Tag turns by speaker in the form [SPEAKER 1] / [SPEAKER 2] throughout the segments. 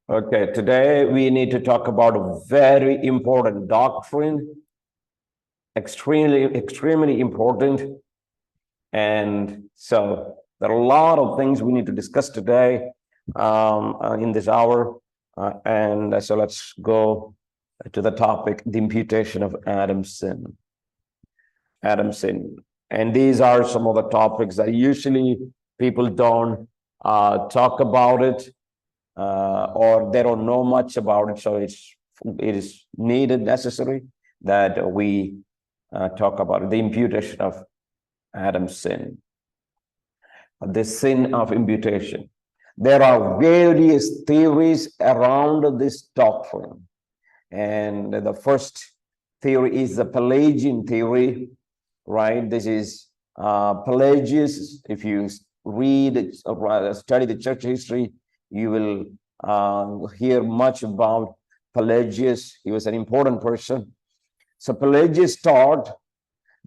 [SPEAKER 1] Okay, today we need to talk about a very important doctrine, extremely important. And so there are a lot of things we need to discuss today in this hour. And so let's go to the topic, the imputation of Adam's sin. Adam's sin. And these are some of the topics that usually people don't talk about it. Or they don't know much about it, so it is necessary that we talk about it. The imputation of Adam's sin, the sin of imputation. There are various theories around this doctrine, and the first theory is the Pelagian theory, right? This is Pelagius. If you read, study the church history, you will hear much about Pelagius. He was an important person. So Pelagius taught,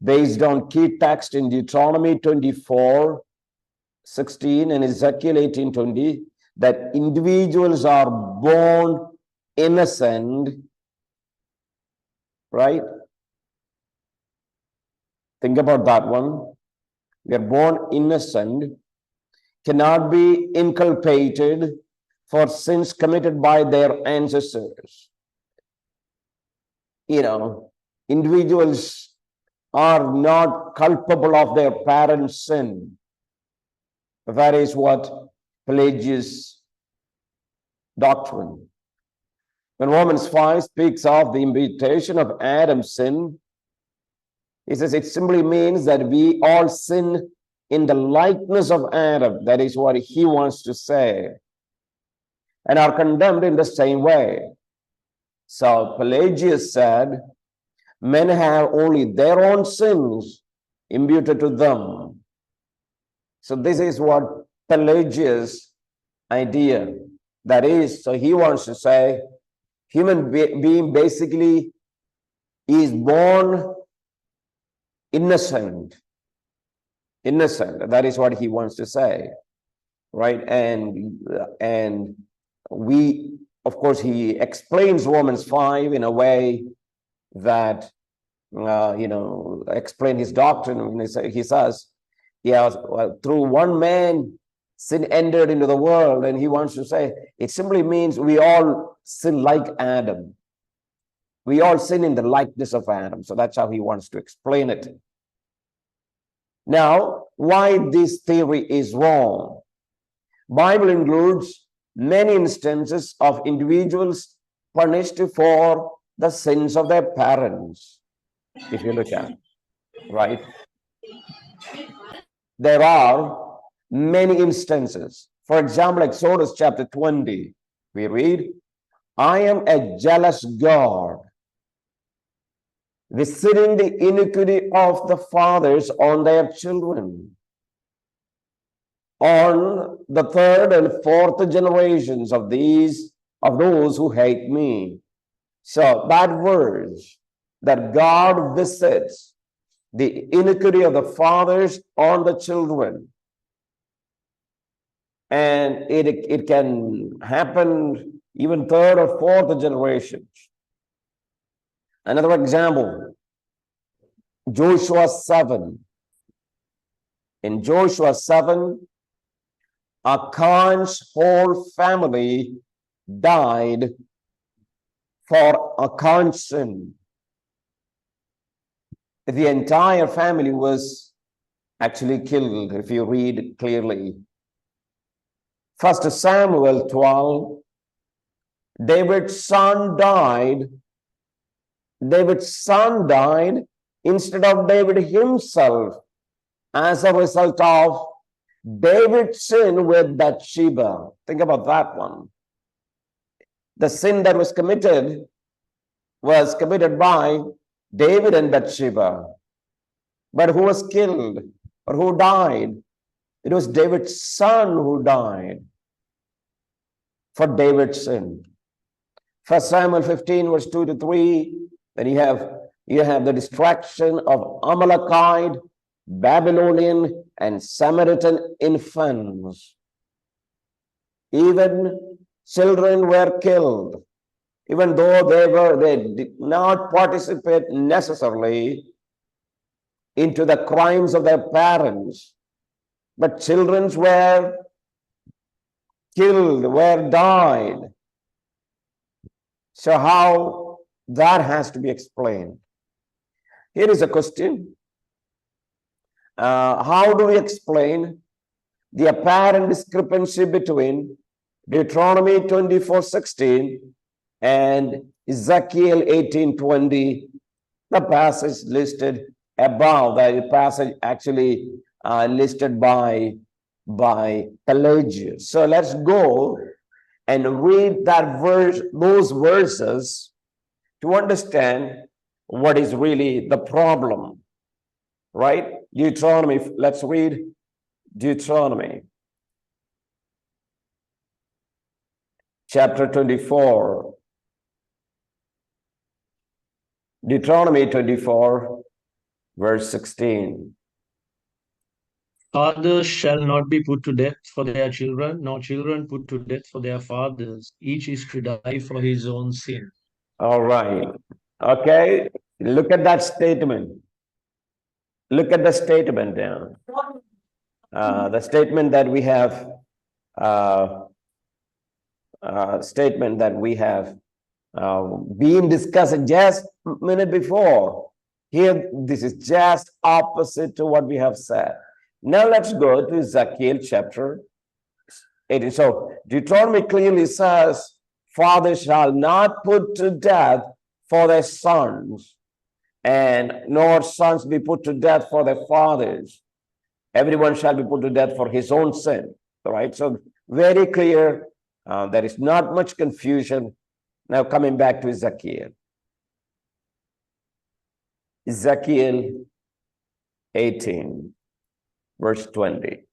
[SPEAKER 1] based on key text in Deuteronomy 24:16 and Ezekiel 18:20, that individuals are born innocent, right? Think about that one. We are born innocent, cannot be inculpated for sins committed by their ancestors. Individuals are not culpable of their parents' sin. That is what Pelagius' doctrine. When Romans 5 speaks of the imputation of Adam's sin, he says it simply means that we all sin in the likeness of Adam. That is what he wants to say. And are condemned in the same way. So Pelagius said, men have only their own sins imputed to them. So this is what Pelagius' idea. That is, so he wants to say, human being basically is born innocent. That is what he wants to say, right? And we, of course, he explains Romans 5 in a way that explain his doctrine. He says, through one man sin entered into the world, and he wants to say it simply means we all sin like Adam. We all sin in the likeness of Adam. So that's how he wants to explain it. Now, why this theory is wrong? Bible includes many instances of individuals punished for the sins of their parents. If you look at it, right? There are many instances. For example, Exodus chapter 20, we read, I am a jealous God, visiting the iniquity of the fathers on their children, on the third and fourth generations of those who hate me. So that verse, that God visits the iniquity of the fathers on the children, and it can happen even third or fourth generations. Another example, Joshua 7. In Joshua 7, Achan's whole family died for Achan's sin. The entire family was actually killed, if you read clearly. 1 Samuel 12, David's son died. David's son died instead of David himself as a result of David's sin with Bathsheba. Think about that one. The sin that was committed by David and Bathsheba. But who was killed or who died? It was David's son who died for David's sin. 1 Samuel 15, verse 2-3, then you have the destruction of Amalekite, Babylonian, and Samaritan infants. Even children were killed, even though they did not participate necessarily into the crimes of their parents, but children were killed, were died. So how that has to be explained? Here is a question. How do we explain the apparent discrepancy between Deuteronomy 24:16 and Ezekiel 18:20, the passage listed above, the passage actually listed by Pelagius? So let's go and read that verse, those verses, to understand what is really the problem, right? Deuteronomy, let's read Deuteronomy chapter 24. Deuteronomy 24, verse 16.
[SPEAKER 2] Fathers shall not be put to death for their children, nor children put to death for their fathers. Each is to die for his own sin.
[SPEAKER 1] All right. Okay. Look at that statement. Look at the statement down. The statement that we have, been discussed just a minute before. Here, this is just opposite to what we have said. Now let's go to Ezekiel chapter 18. So Deuteronomy clearly says, fathers shall not put to death for their sons, and nor sons be put to death for their fathers. Everyone shall be put to death for his own sin. All right, so very clear. There is not much confusion. Now coming back to Ezekiel. Ezekiel 18, verse 20.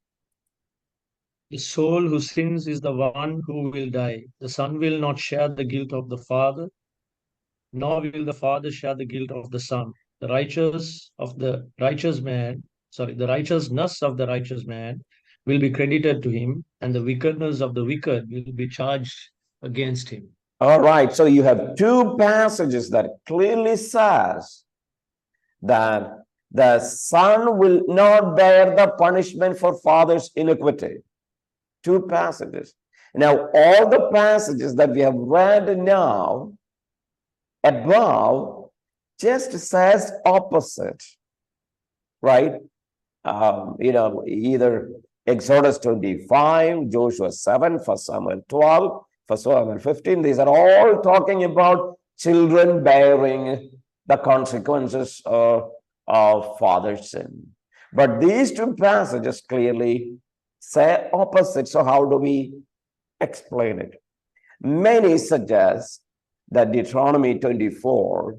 [SPEAKER 2] The soul who sins is the one who will die. The son will not share the guilt of the father, nor will the father share the guilt of the son. The righteousness of the righteous man will be credited to him, and the wickedness of the wicked will be charged against him.
[SPEAKER 1] All right, so you have two passages that clearly says that the son will not bear the punishment for father's iniquity. Two passages. Now, all the passages that we have read now above just says opposite, right? Either Exodus 25, Joshua 7, 1 Samuel 12, 1 Samuel 15, these are all talking about children bearing the consequences of father's sin. But these two passages clearly say opposite. So how do we explain it? Many suggest that Deuteronomy 24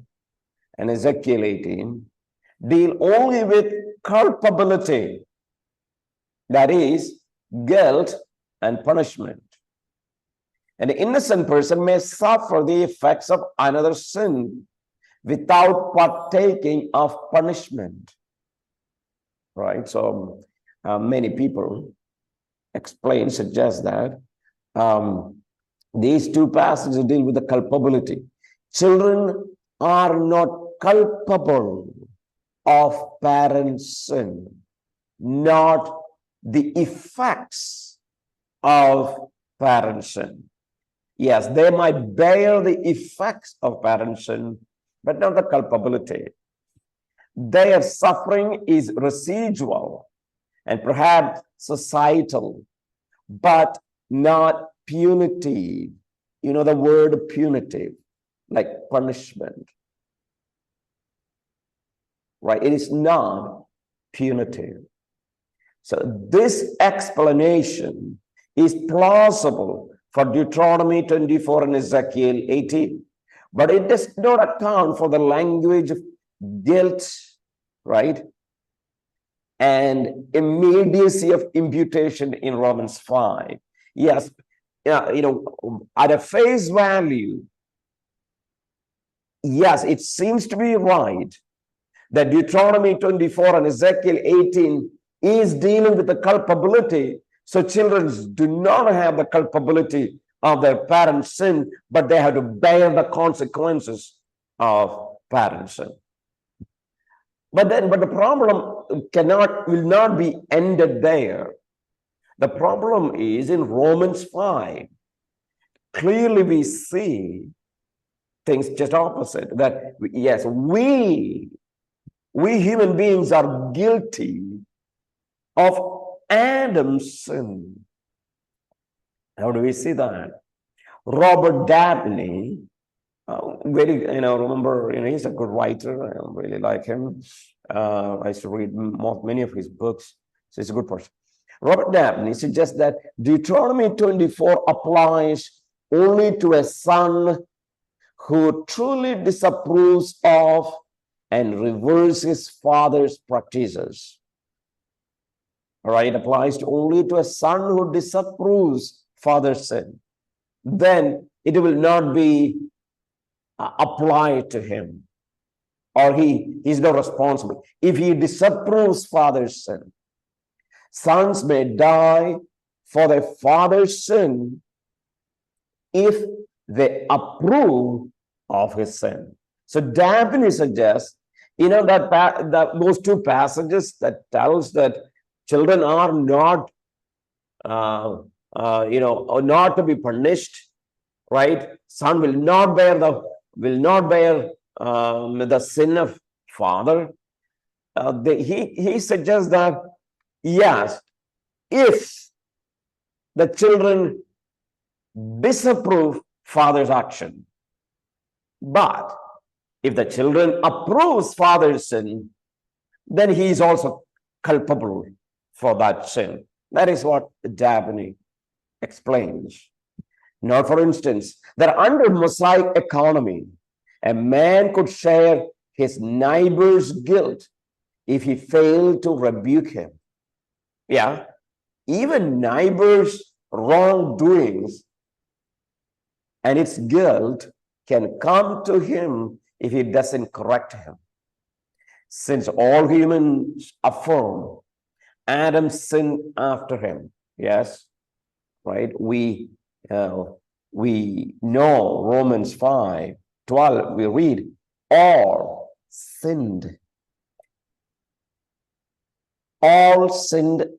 [SPEAKER 1] and Ezekiel 18 deal only with culpability, that is, guilt and punishment. An innocent person may suffer the effects of another sin without partaking of punishment, right? So many people suggest that these two passages deal with the culpability. Children are not culpable of parents' sin, not the effects of parents' sin. Yes, they might bear the effects of parents' sin, but not the culpability. Their suffering is residual and perhaps societal, but not punitive. You know the word punitive, like punishment, right? It is not punitive. So this explanation is plausible for Deuteronomy 24 and Ezekiel 18, but it does not account for the language of guilt, right? And immediacy of imputation in Romans 5. Yes, at a face value, yes, it seems to be right that Deuteronomy 24 and Ezekiel 18 is dealing with the culpability. So children do not have the culpability of their parents' sin, but they have to bear the consequences of parents' sin. But the problem will not be ended there. The problem is in Romans 5. Clearly we see things just opposite, that yes, we human beings are guilty of Adam's sin. How do we see that? Robert Dabney, remember, he's a good writer. I really like him. I used to read many of his books, so he's a good person. Robert Dabney suggests that Deuteronomy 24 applies only to a son who truly disapproves of and reverses his father's practices. All right, it applies only to a son who disapproves father's sin. Then it will not be applied to him, or he's not responsible. If he disapproves father's sin, sons may die for their father's sin if they approve of his sin. So Dabney suggests, that those two passages that tells that children are not, not to be punished, right? Son will not bear the sin of father. He suggests that yes, if the children disapprove father's action, but if the children approves father's sin, then he is also culpable for that sin. That is what Dabney explains. Now, for instance, that under Mosaic economy, a man could share his neighbor's guilt if he failed to rebuke him. Yeah, even neighbor's wrongdoings and its guilt can come to him if he doesn't correct him. Since all humans affirm Adam's sin after him, yes, right? We know Romans 5:12, we read, all sinned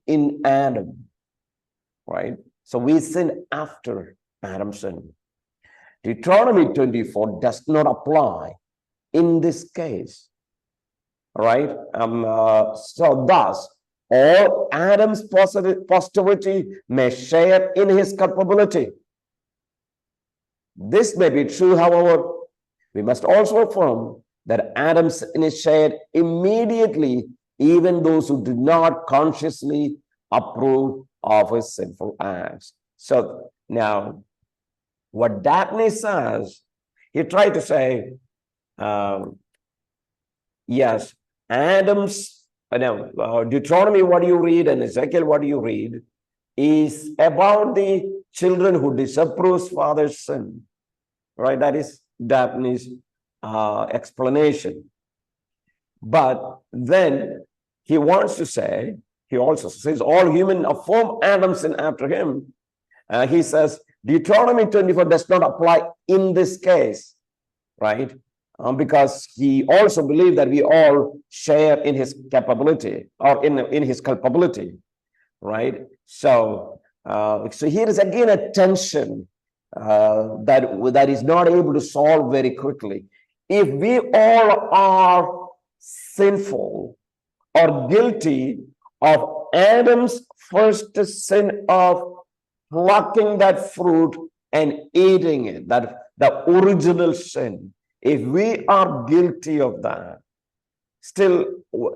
[SPEAKER 1] in Adam, right? So we sin after Adam's sin. Deuteronomy 24 does not apply in this case, right? So thus, all Adam's posterity may share in his culpability. This may be true, however, we must also affirm that Adam's sin is shared immediately, even those who do not consciously approve of his sinful acts. So now, what Dabney says, he tried to say, yes, Adam's, Deuteronomy, what do you read, and Ezekiel, what do you read, is about the children who disapproves father's sin, right? That is Dabney's explanation. But then he wants to say, he also says, all human affirm Adam's sin after him. He says, Deuteronomy 24 does not apply in this case, right? Because he also believed that we all share in his capability or in his culpability, right? So, so here is again a tension that is not able to solve very quickly. If we all are sinful or guilty of Adam's first sin of plucking that fruit and eating it, that the original sin, if we are guilty of that, still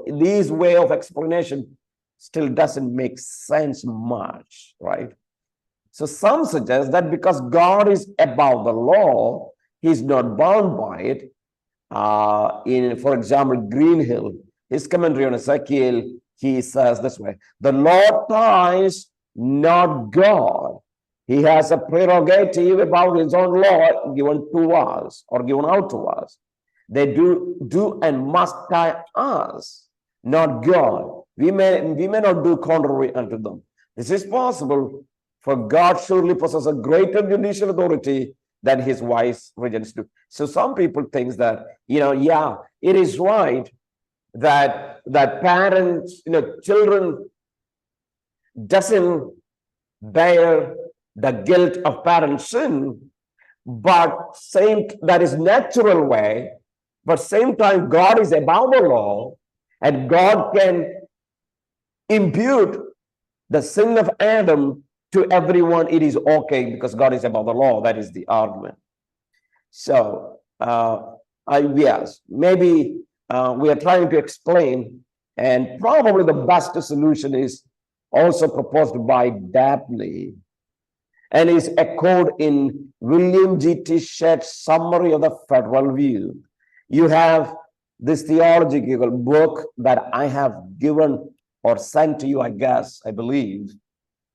[SPEAKER 1] this way of explanation still doesn't make sense much, right? So some suggest that because God is above the law, he's not bound by it. For example, Greenhill, his commentary on Ezekiel, he says this way: the law ties not God. He has a prerogative about his own law given to us or given out to us. They do and must tie us, not God. We may not do contrary unto them. This is possible For God surely possesses a greater judicial authority than his vice regents do. So some people think that, yeah, it is right that parents, children doesn't bear the guilt of parents' sin, but that is natural way, but same time God is above the law, and God can impute the sin of Adam to everyone. It is okay because God is above the law. That is the argument. So yes, maybe we are trying to explain, and probably the best solution is also proposed by Dabney, and is echoed in William G.T. Shett's summary of the federal view. You have this theological book that I have given or sent to you, I believe,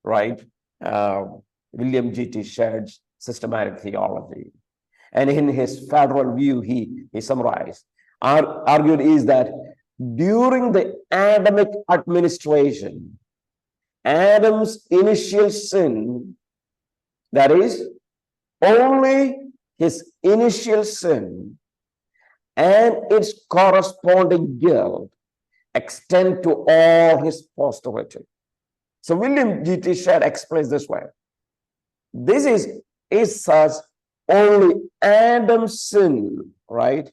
[SPEAKER 1] right? William G.T. Shett's Systematic Theology. And in his federal view, he summarized, argued is that during the Adamic administration, Adam's initial sin, that is, only his initial sin and its corresponding guilt extend to all his posterity. So William G.T. Shedd explains this way. This is such only Adam's sin, right?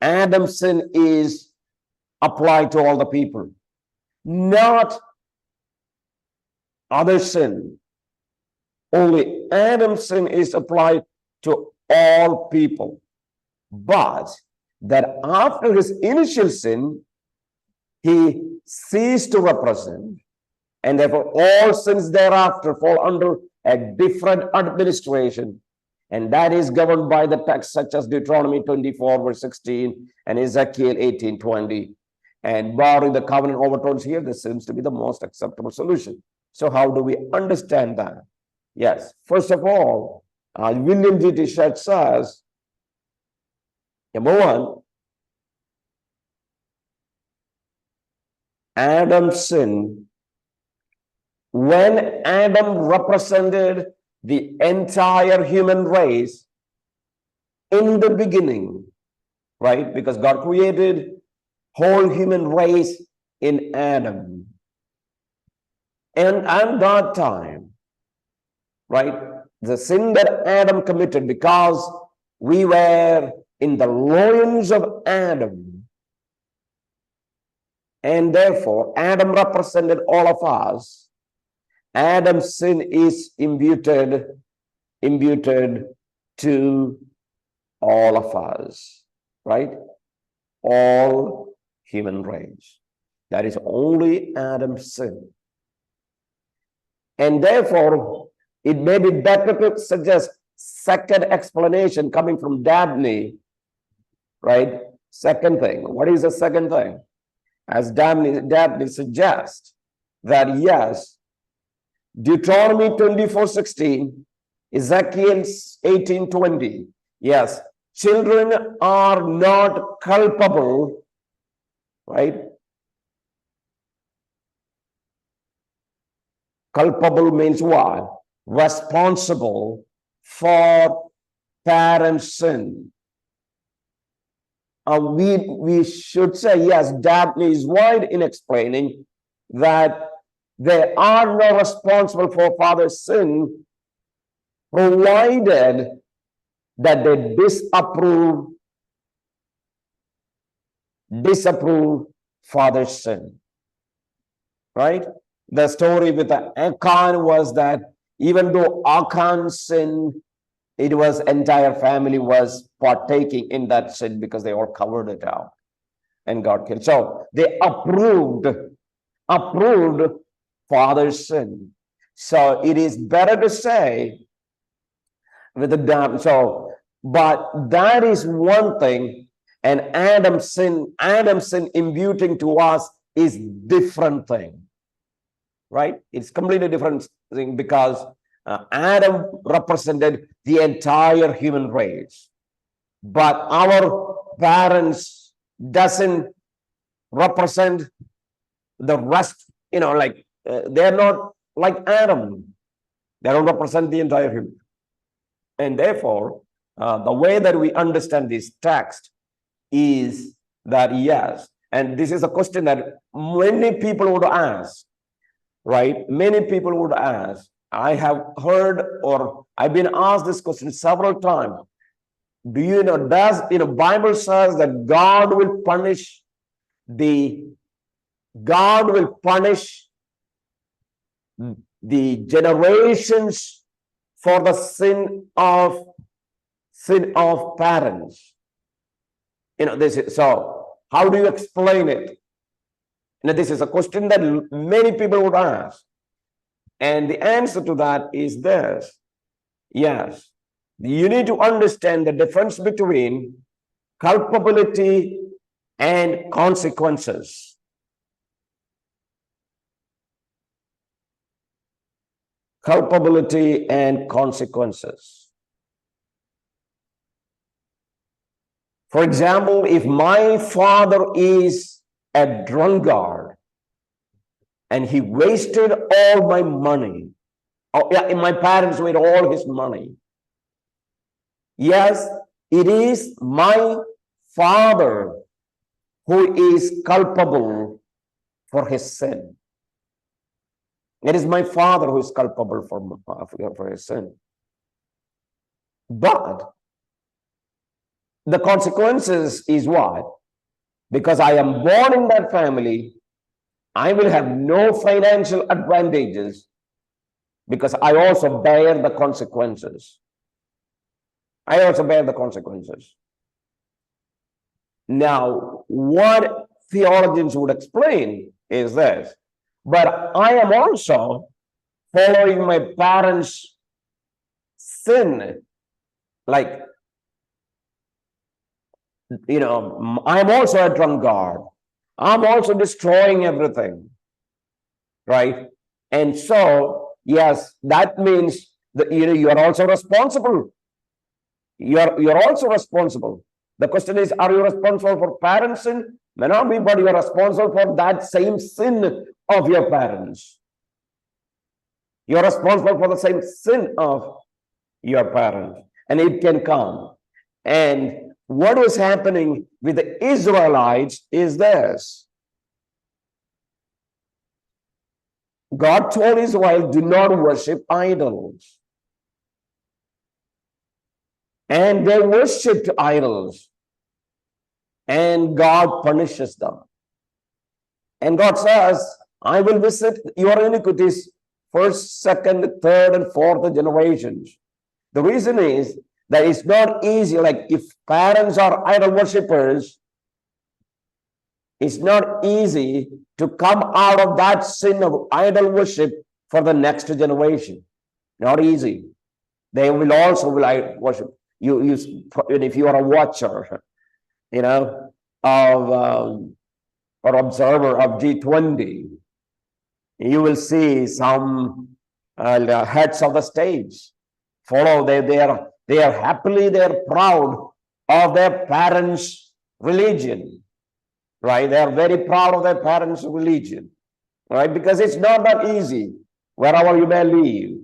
[SPEAKER 1] Adam's sin is applied to all the people, not other sin. Only Adam's sin is applied to all people. But that after his initial sin, he ceased to represent, and therefore all sins thereafter fall under a different administration, and that is governed by the texts such as Deuteronomy 24, verse 16, and Ezekiel 18:20. And barring the covenant overtones here, this seems to be the most acceptable solution. So how do we understand that? Yes, first of all, William G.T. Shedd says, number one, Adam's sin, when Adam represented the entire human race in the beginning, right? Because God created whole human race in Adam. And at that time, right, the sin that Adam committed, because we were in the loins of Adam, and therefore Adam represented all of us, Adam's sin is imputed to all of us, right? All human race. That is only Adam's sin. And therefore, it may be better to suggest second explanation coming from Dabney, right? Second thing. What is the second thing? As Dabney suggests, that yes, Deuteronomy 24:16, Ezekiel 18:20, yes, children are not culpable, right? Culpable means what? Responsible for parents' sin. We should say, yes, Dabney is right in explaining that they are not responsible for father's sin, provided that they disapprove father's sin, right? The story with Achan was that even though Achan sinned, it was entire family was partaking in that sin because they all covered it up and got killed. So they approved father's sin. So it is better to say with the damn. So, but that is one thing, and Adam's sin imputing to us is different thing, right? It's completely different thing because Adam represented the entire human race, but our parents doesn't represent the rest. They're not like Adam. They don't represent the entire human. And therefore, the way that we understand this text is that, yes, and this is a question that many people would ask, right? Many people would ask. I have heard, or I've been asked this question several times. Do you know, Bible says that God will punish the generations for the sin of parents. So how do you explain it? This is a question that many people would ask. And the answer to that is this. Yes, you need to understand the difference between culpability and consequences. Culpability and consequences. For example, if my father is a drunkard and he wasted all my money, my parents made all his money. Yes, it is my father who is culpable for his sin. It is my father who is culpable for his sin. But the consequences is what? Because I am born in that family, I will have no financial advantages because I also bear the consequences. Now, what theologians would explain is this. But I am also following my parents' sin. Like, I'm also a drunkard. I'm also destroying everything. Right? And so, yes, that means that you are also responsible. You're also responsible. The question is, are you responsible for parents' sin? May not be, but you are responsible for that same sin of your parents. You're responsible for the same sin of your parents. And it can come. And what was happening with the Israelites is this. God told Israel, do not worship idols. And they worshipped idols. And God punishes them. And God says, I will visit your iniquities first, second, third, and fourth generations. The reason is that it's not easy. Like if parents are idol worshippers, it's not easy to come out of that sin of idol worship for the next generation. Not easy. They will also worship. If you are a watcher, or observer of G20, you will see some heads of the stage follow. They are happily, they are proud of their parents' religion, right? They are very proud of their parents' religion, right? Because it's not that easy wherever you may live.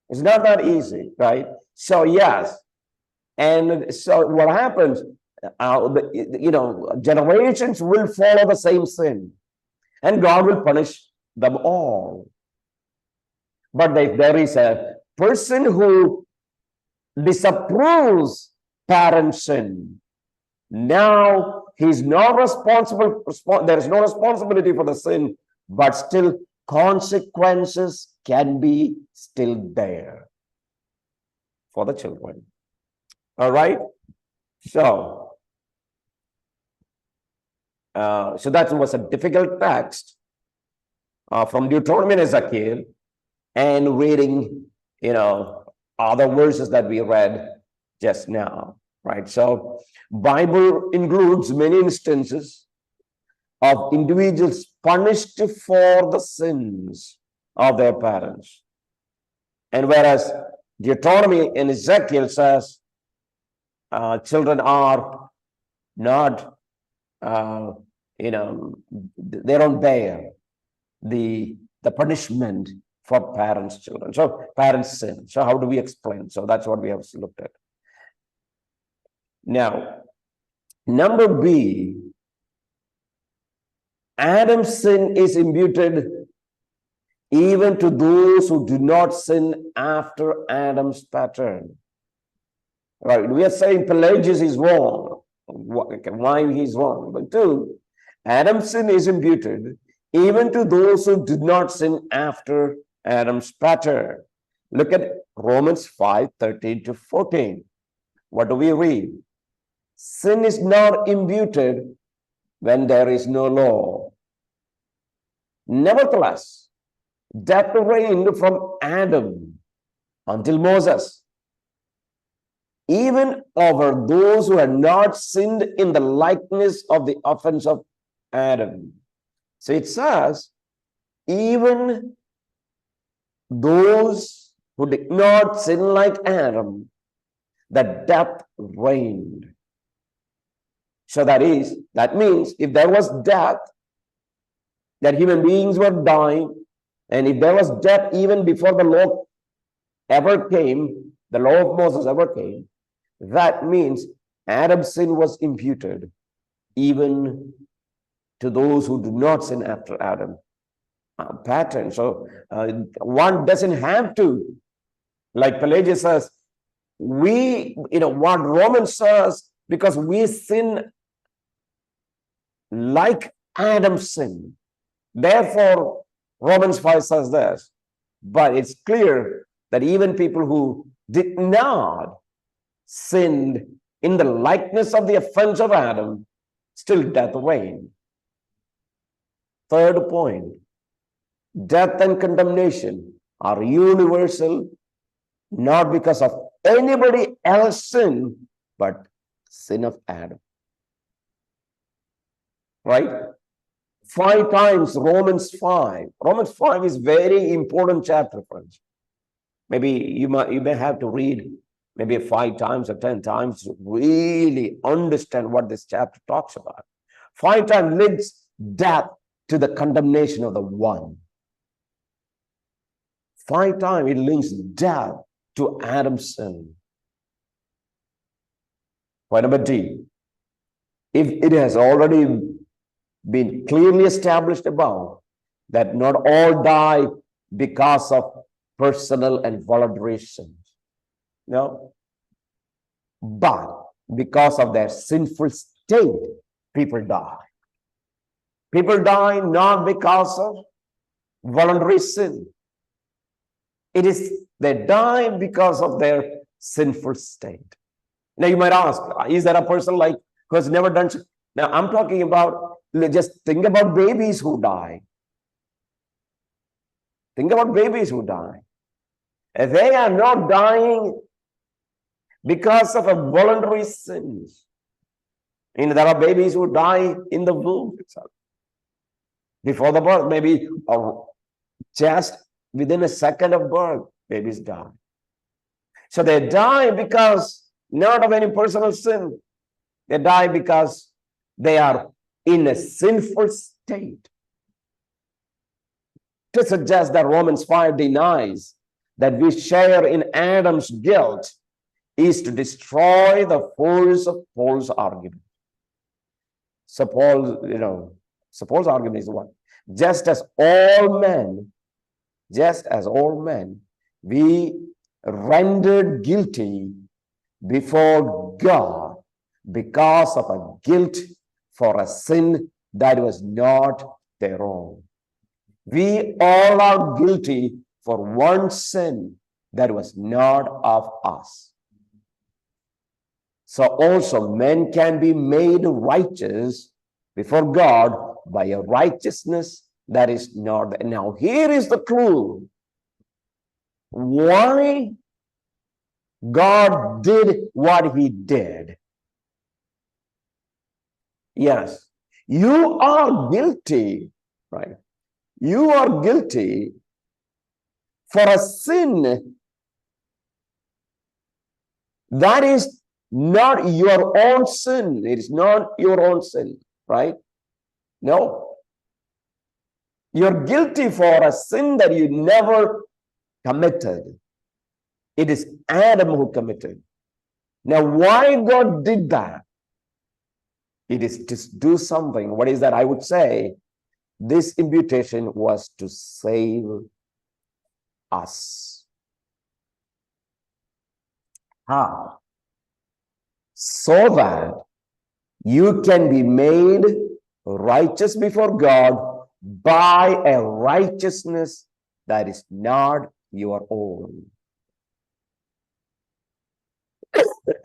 [SPEAKER 1] It's not that easy, right? So yes, and so what happens? Generations will follow the same sin, and God will punish them all. But if there is a person who disapproves parent sin, now he's not responsible. There is no responsibility for the sin, but still consequences can be still there for the children. All right. So that was a difficult text from Deuteronomy and Ezekiel, and reading, other verses that we read just now, right? So Bible includes many instances of individuals punished for the sins of their parents. And whereas Deuteronomy and Ezekiel says children are not, they don't bear the punishment for parents' children. So parents sin. So how do we explain? So that's what we have looked at. Now, number B, Adam's sin is imputed even to those who do not sin after Adam's pattern. Right? We are saying Pelagius is wrong. Why he's wrong? But two, Adam's sin is imputed even to those who did not sin after Adam's pattern. Look at Romans 5:13-14. What do we read? Sin is not imputed when there is no law. Nevertheless, death reigned from Adam until Moses, even over those who had not sinned in the likeness of the offense of Adam. So it says, even those who did not sin like Adam, that death reigned. So that means if there was death, that human beings were dying, and if there was death even before the law ever came, the law of Moses ever came, that means Adam's sin was imputed even to those who do not sin after Adam pattern. So one doesn't have to, like Pelagius says, what Romans says, because we sin like Adam sinned. Therefore, Romans 5 says this. But it's clear that even people who did not sin in the likeness of the offense of Adam, still death reigned. Third point, death and condemnation are universal, not because of anybody else's sin, but sin of Adam. Right? 5 times Romans 5. Romans 5 is very important chapter, friends. Maybe you may have to read maybe 5 times or 10 times to really understand what this chapter talks about. 5 times links death to the condemnation of the one. 5 times it links death to Adam's sin. Point number D. If it has already been clearly established above that not all die because of personal and voluntary sins. No. But because of their sinful state, people die. People die not because of voluntary sin. They die because of their sinful state. Now you might ask, is there a person like who has never done? Now I'm talking about, just think about babies who die. Think about babies who die. They are not dying because of a voluntary sins. There are babies who die in the womb itself. Before the birth, maybe just within a second of birth, babies die. So they die because not of any personal sin. They die because they are in a sinful state. To suggest that Romans 5 denies that we share in Adam's guilt is to destroy the force of Paul's argument. So Paul's argument is what? Just as all men, we rendered guilty before God because of a guilt for a sin that was not their own. We all are guilty for one sin that was not of us. So also men can be made righteous before God by a righteousness that is not. Now here is the clue. Why God did what he did. Yes, you are guilty, right? You are guilty for a sin that is not your own sin. It is not your own sin, right? No. You're guilty for a sin that you never committed. It is Adam who committed. Now, why God did that? It is to do something. What is that? I would say this imputation was to save us. How? So that you can be made righteous before God by a righteousness that is not your own.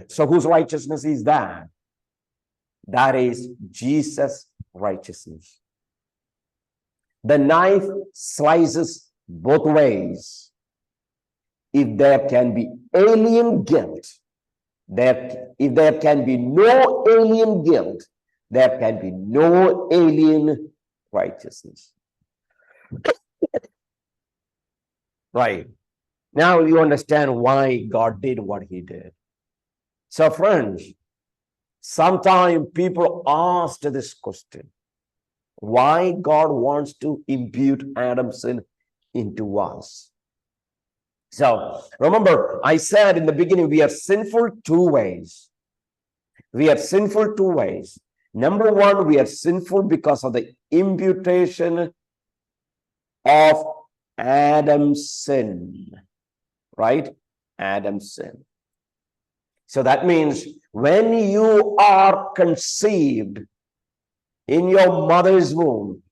[SPEAKER 1] So whose righteousness is that? That is Jesus' righteousness. The knife slices both ways. If there can be alien guilt, if there can be no alien guilt, there can be no alien righteousness. Right. Now you understand why God did what he did. So friends, sometimes people ask this question, why God wants to impute Adam's sin into us. So remember, I said in the beginning, we are sinful two ways. We are sinful two ways. Number one, we are sinful because of the imputation of Adam's sin, right? Adam's sin. So that means when you are conceived in your mother's womb,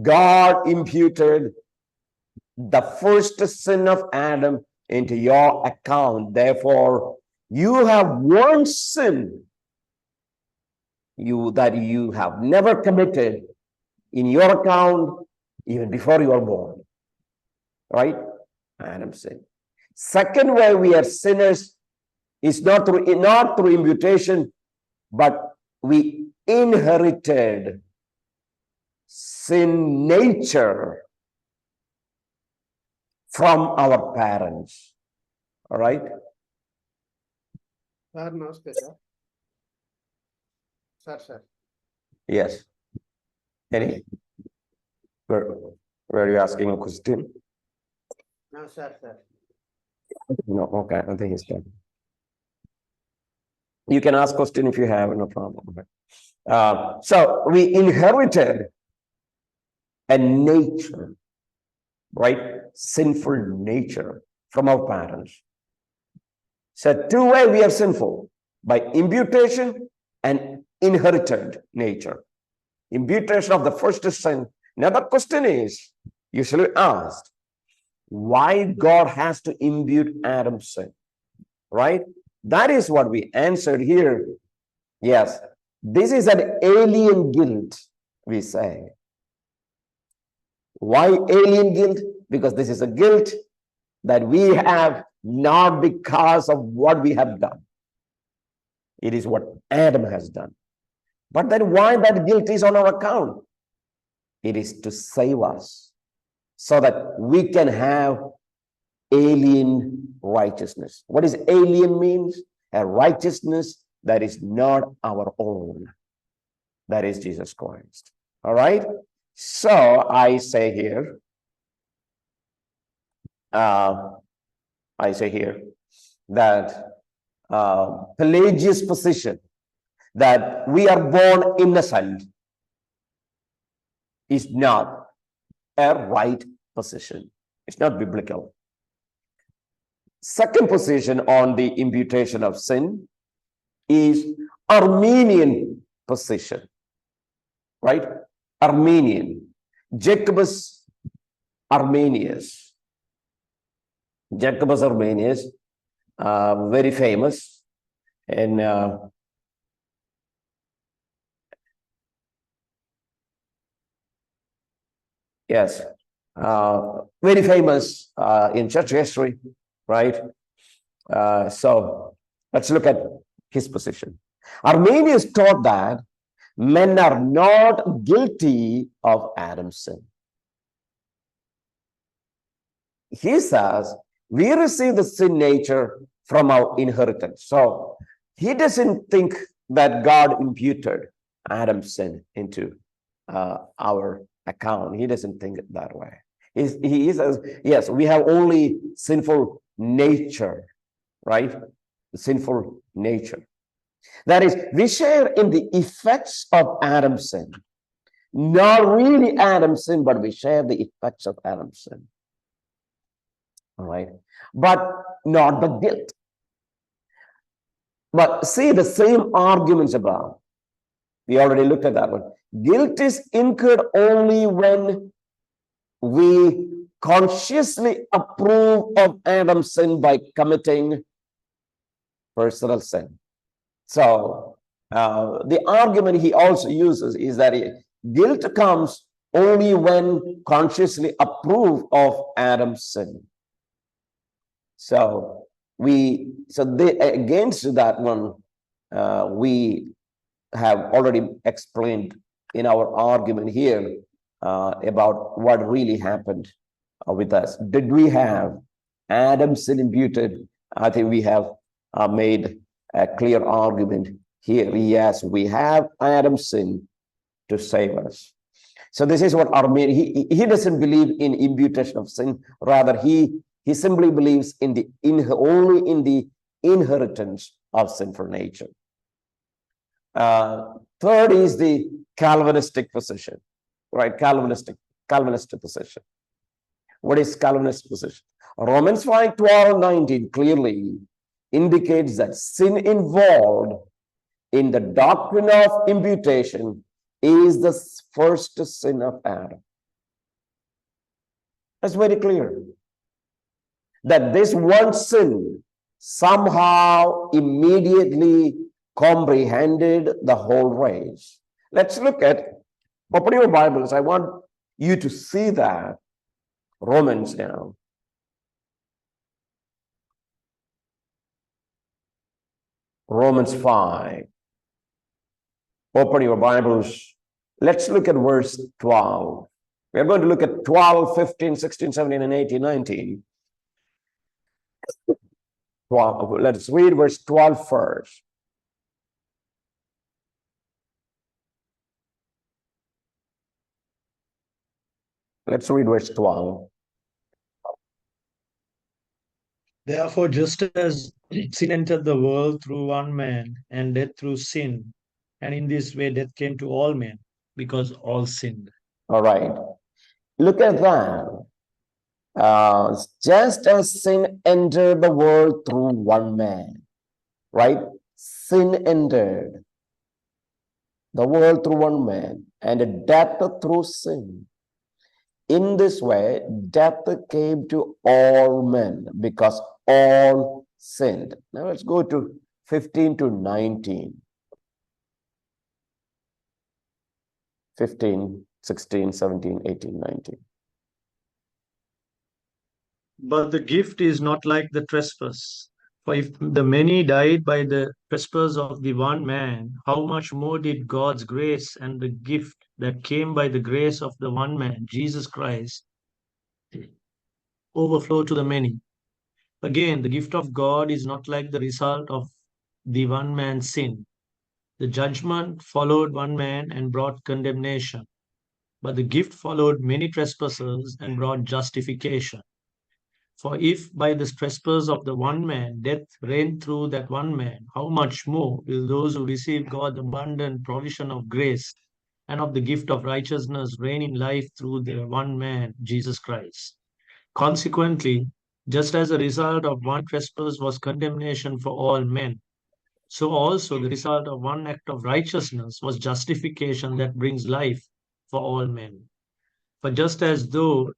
[SPEAKER 1] God imputed the first sin of Adam into your account. Therefore, you have one sin that you have never committed in your account even before you are born. Right? Adam's sin. Second way we are sinners is not through imputation, but we inherited sin nature from our parents. All right?
[SPEAKER 3] Sir, namaste, sir. Sir.
[SPEAKER 1] Yes. Any? Were you asking a question?
[SPEAKER 3] No, sir.
[SPEAKER 1] No, okay. I think it's done. You can ask question if you have, no problem. So we inherited a nature, right? Sinful nature from our parents. So two ways we are sinful, by imputation and inherited nature. Imputation of the first sin. Now the question is usually asked, why God has to impute Adam's sin, right? That is what we answered here. Yes, this is an alien guilt, we say. Why alien guilt? Because this is a guilt that we have not because of what we have done. It is what Adam has done. But then why that guilt is on our account? It is to save us so that we can have alien righteousness. What does alien means? A righteousness that is not our own. That is Jesus Christ. All right? So I say here, that Pelagius' position that we are born innocent is not a right position. It's not biblical. Second position on the imputation of sin is Arminian position, right? Arminian. Jacobus Arminius, very famous, and yes, very famous in church history, right? So let's look at his position. Arminius taught that men are not guilty of Adam's sin. He says we receive the sin nature from our inheritance. So he doesn't think that God imputed Adam's sin into our account. He doesn't think it that way. He says, yes, we have only sinful nature, right? Sinful nature. That is, we share in the effects of Adam's sin. Not really Adam's sin, but we share the effects of Adam's sin. All right. But not the guilt. But see the same arguments above. We already looked at that one. Guilt is incurred only when we consciously approve of Adam's sin by committing personal sin. So the argument he also uses is that guilt comes only when consciously approve of Adam's sin. So against that one, we have already explained in our argument here about what really happened with us. Did we have Adam's sin imputed? I think we have made a clear argument here. Yes, we have Adam's sin to save us. So this is what Arminian, he doesn't believe in imputation of sin. Rather, he simply believes in only in the inheritance of sinful nature. Third is the Calvinistic position, right? Calvinistic position. What is Calvinist position? Romans 5:12-19 clearly indicates that sin involved in the doctrine of imputation is the first sin of Adam. That's very clear. That this one sin somehow immediately comprehended the whole race. Let's look at, open your Bibles. I want you to see that. Romans now. Romans 5. Open your Bibles. Let's look at verse 12. We're going to look at 12, 15, 16, 17, and 18, 19. 12. Let's read verse 12 first. Let's read verse 12.
[SPEAKER 2] Therefore, just as sin entered the world through one man, and death through sin, and in this way death came to all men, because all sinned.
[SPEAKER 1] All right. Look at that. Just as sin entered the world through one man, right? Sin entered the world through one man, and death through sin. In this way, death came to all men because all sinned. Now let's go to 15 to 19. 15, 16, 17, 18, 19.
[SPEAKER 2] But the gift is not like the trespass. For if the many died by the trespass of the one man, how much more did God's grace and the gift that came by the grace of the one man, Jesus Christ, overflow to the many? Again, the gift of God is not like the result of the one man's sin. The judgment followed one man and brought condemnation, but the gift followed many trespassers and brought justification. For if by the trespass of the one man death reigned through that one man, how much more will those who receive God's abundant provision of grace and of the gift of righteousness reign in life through the one man, Jesus Christ? Consequently, just as the result of one trespass was condemnation for all men, so also the result of one act of righteousness was justification that brings life for all men. For just as though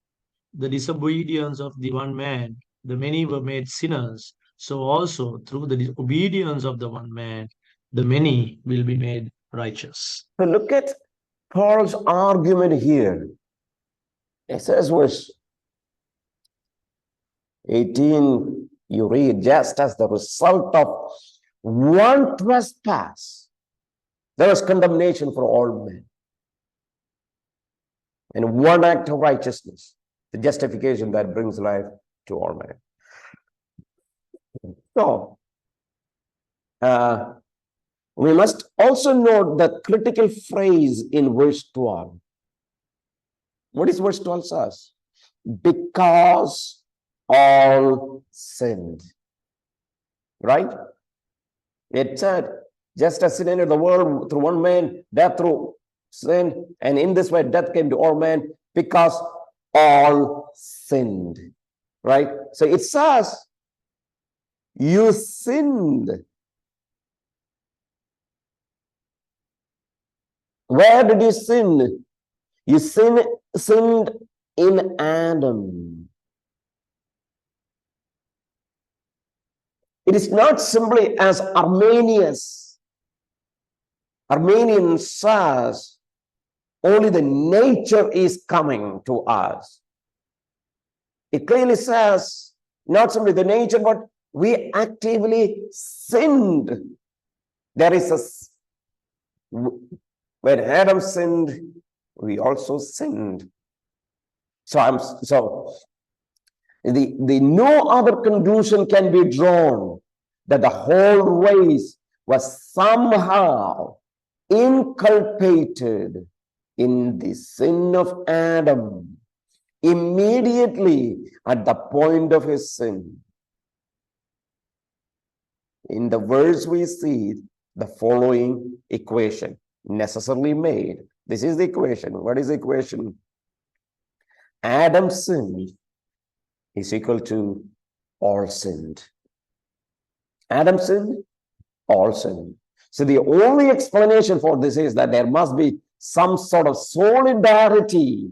[SPEAKER 2] the disobedience of the one man, the many were made sinners, so also through the obedience of the one man, the many will be made righteous.
[SPEAKER 1] So look at Paul's argument here. It says verse 18, you read, just as the result of one trespass, there was condemnation for all men. And one act of righteousness, the justification that brings life to all men. So, we must also note the critical phrase in verse 12. What is verse 12 says? Because all sinned. Right? It said, just as sin entered the world through one man, death through sin, and in this way death came to all men because all sinned. Right? So it says, you sinned. Where did you sin? You sinned in Adam. It is not simply as Arminian says, only the nature is coming to us. It clearly says, not simply the nature, but we actively sinned. There is when Adam sinned, we also sinned. So the no other conclusion can be drawn that the whole race was somehow inculpated in the sin of Adam immediately at the point of his sin. In the verse we see the following equation necessarily made. This is the equation. What is the equation? Adam sinned is equal to all sinned. Adam sinned, all sinned. So the only explanation for this is that there must be some sort of solidarity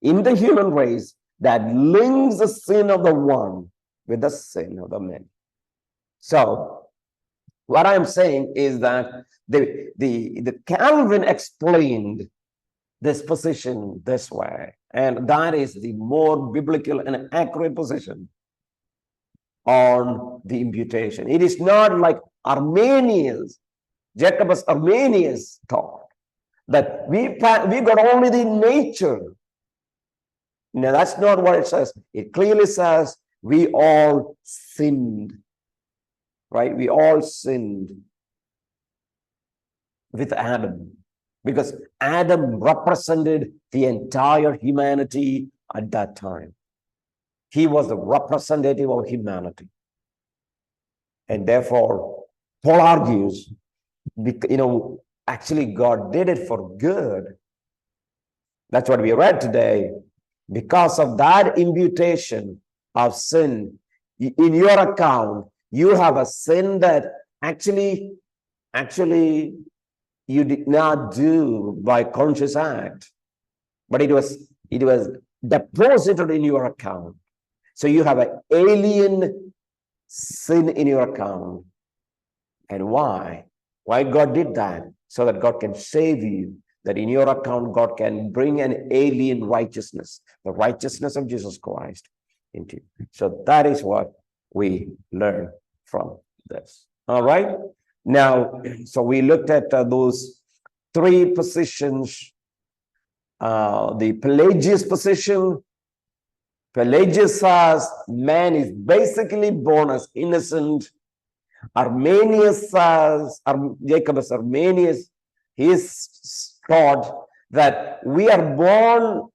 [SPEAKER 1] in the human race that links the sin of the one with the sin of the many. So what I'm saying is that the Calvin explained this position this way, and that is the more biblical and accurate position on the imputation. It is not like Arminians, Jacobus Arminians taught that we got only the nature. No, that's not what it says. It clearly says we all sinned, right? We all sinned with Adam, because Adam represented the entire humanity at that time. He was the representative of humanity. And therefore, Paul argues, actually God did it for good. That's what we read today. Because of that imputation of sin in your account, you have a sin that actually you did not do by conscious act, but it was deposited in your account. So you have an alien sin in your account. And why? Why God did that? So that God can save you, that in your account God can bring an alien righteousness, the righteousness of Jesus Christ into you. So that is what we learn from this. All right. Now, so we looked at those three positions. The Pelagius position. Pelagius says man is basically born as innocent. Arminius says, Jacobus Arminius, he is taught that we are born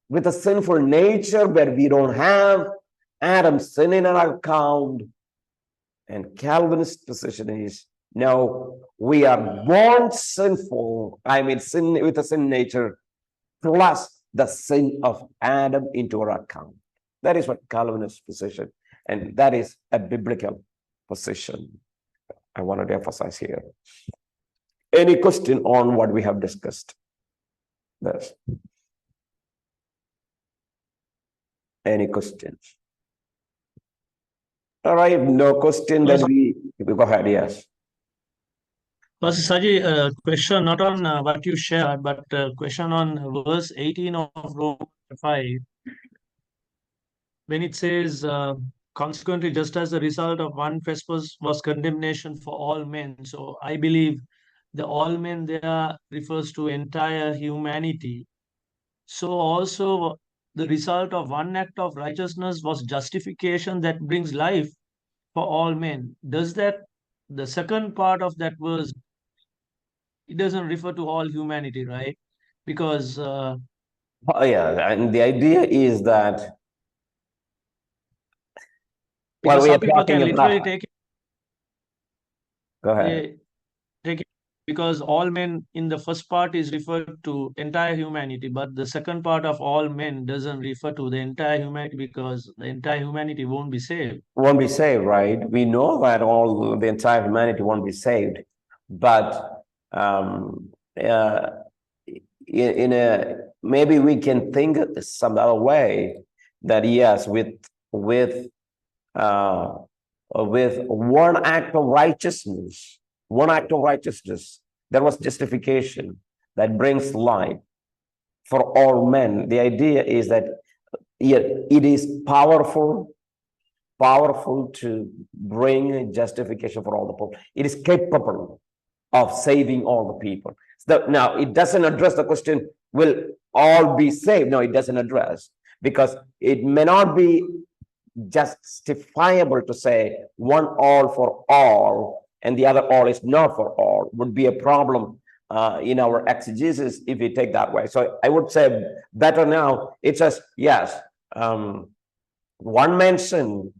[SPEAKER 1] with a sinful nature where we don't have Adam's sin in our account. And Calvinist position is, no, we are born sinful, sin with a sin nature, plus the sin of Adam into our account. That is what Calvinist position, and that is a biblical position. I wanted to emphasize here. Any question on what we have discussed? Yes. Any questions? All right, no question, then we go ahead, yes.
[SPEAKER 2] Pastor Saji, question not on what you shared, but question on verse 18 of Romans 5, when it says, consequently, just as the result of one trespass was condemnation for all men. So I believe the all men there refers to entire humanity. So also the result of one act of righteousness was justification that brings life for all men. Does that, the second part of that verse, it doesn't refer to all humanity, right? Because
[SPEAKER 1] Oh, yeah, and the idea is that, well,
[SPEAKER 2] Because
[SPEAKER 1] we are
[SPEAKER 2] some people
[SPEAKER 1] talking
[SPEAKER 2] can literally
[SPEAKER 1] about,
[SPEAKER 2] take
[SPEAKER 1] go ahead.
[SPEAKER 2] it, take it because all men in the first part is referred to entire humanity, but the second part of all men doesn't refer to the entire humanity because the entire humanity won't be saved.
[SPEAKER 1] Won't be saved, right? We know that the entire humanity won't be saved, but in a maybe we can think some other way that yes, uh, with one act of righteousness, there was justification that brings life for all men. The idea is that it is powerful to bring justification for all the people. It is capable of saving all the people. So now, it doesn't address the question, will all be saved? No, it doesn't address, because it may not be justifiable to say one all for all and the other all is not for all. Would be a problem in our exegesis if we take that way. So I would say better now, it says, yes, one man sin,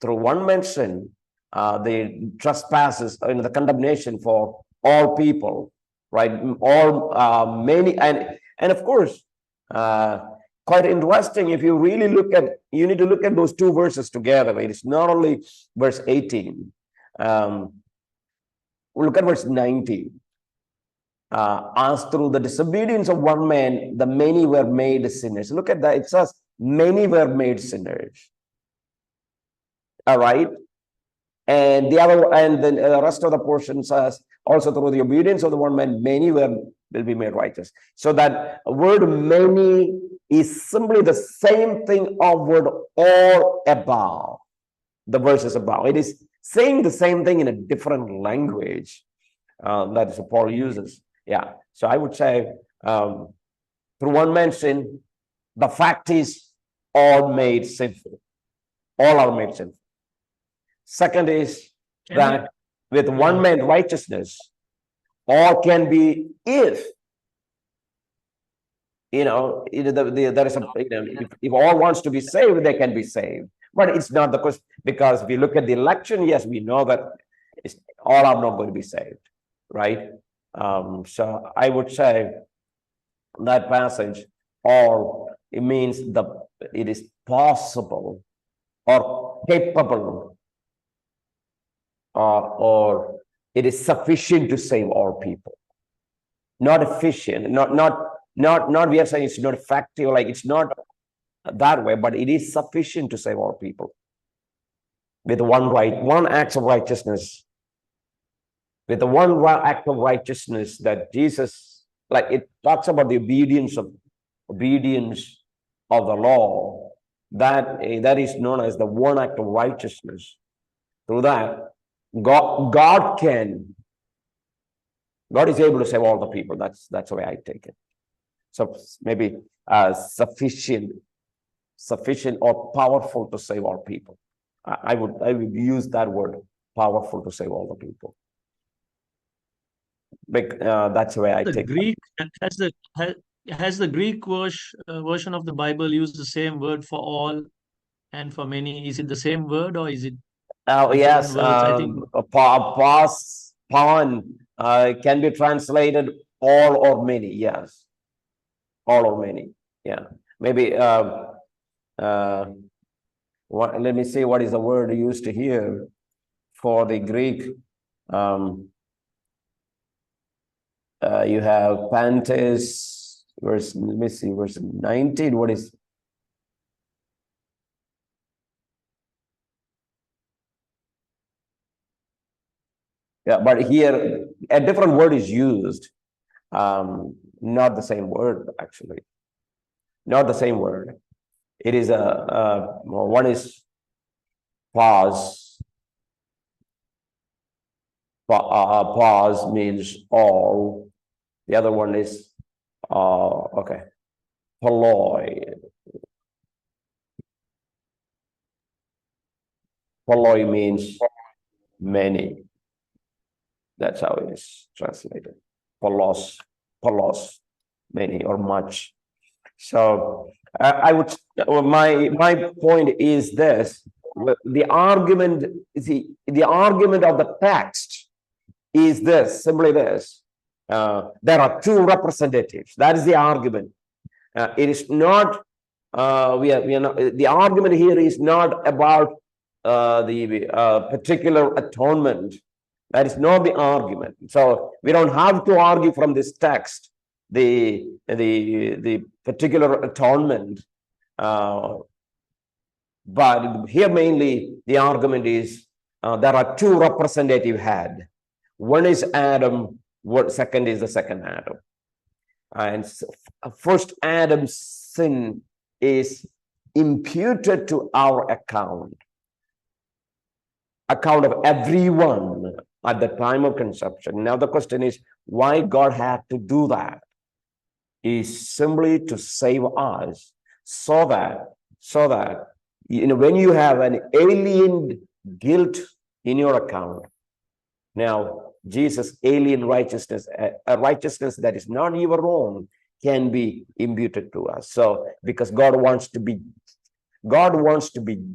[SPEAKER 1] through one man sin, the trespasses, the condemnation for all people, right? All many, and of course, quite interesting. If you really look at, you need to look at those two verses together. Right? It's not only verse 18. We'll look at verse 19. As through the disobedience of one man, the many were made sinners. Look at that. It says many were made sinners. All right. And then the rest of the portion says, also through the obedience of the one man, many will be made righteous. So that word many is simply the same thing of word all above, the verses above. It is saying the same thing in a different language. That is what Paul uses. Yeah. So I would say through one man's sin, the fact is all made sinful. All are made sinful. Second is that with one man righteousness, all can be, if there is a, if all wants to be saved, they can be saved. But it's not the question, because if we look at the election, yes, we know that all are not going to be saved, right? So I would say that passage, all, it means it is possible or capable, or it is sufficient to save all people. Not efficient, not we are saying it's not effective, like it's not that way, but it is sufficient to save all people. With one act of righteousness, with the one act of righteousness that Jesus, like it talks about the obedience of the law, that is known as the one act of righteousness. Through that, God is able to save all the people. That's the way I take it. So maybe sufficient or powerful to save all people. I would use that word, powerful to save all the people. That's the way I take it.
[SPEAKER 2] Greek has the Greek version of the Bible used the same word for all and for many? Is it the same word, or is it
[SPEAKER 1] yes,
[SPEAKER 2] words? I think
[SPEAKER 1] pawn can be translated all or many. Yes, all or many. Yeah, maybe. Let me see what is the word used here for the Greek. You have pantes, verse. Let me see, verse 19. What is? Yeah, but here a different word is used. Not the same word, actually. Not the same word. It is one is pause. Pause means all. The other one is okay. Poloi. Poloi means many. That's how it is translated. Polos, many or much. So I would, my point is this: the argument of the text is this, simply this: there are two representatives. That is the argument. It is not. We are not. The argument here is not about the particular atonement. That is not the argument. So we don't have to argue from this text the particular atonement. But here mainly the argument is there are two representative head. One is Adam. Second is the second Adam. And first Adam's sin is imputed to our account of everyone at the time of conception. Now the question is, why God had to do that? Is simply to save us, so that when you have an alien guilt in your account, now Jesus' alien righteousness, a righteousness that is not your own, can be imputed to us. So because God wants to be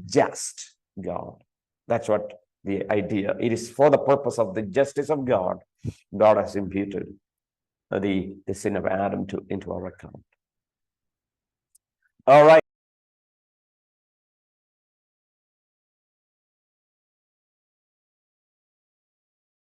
[SPEAKER 1] just God. That's what the idea. It is for the purpose of the justice of God. God has imputed the sin of Adam into our account. All right.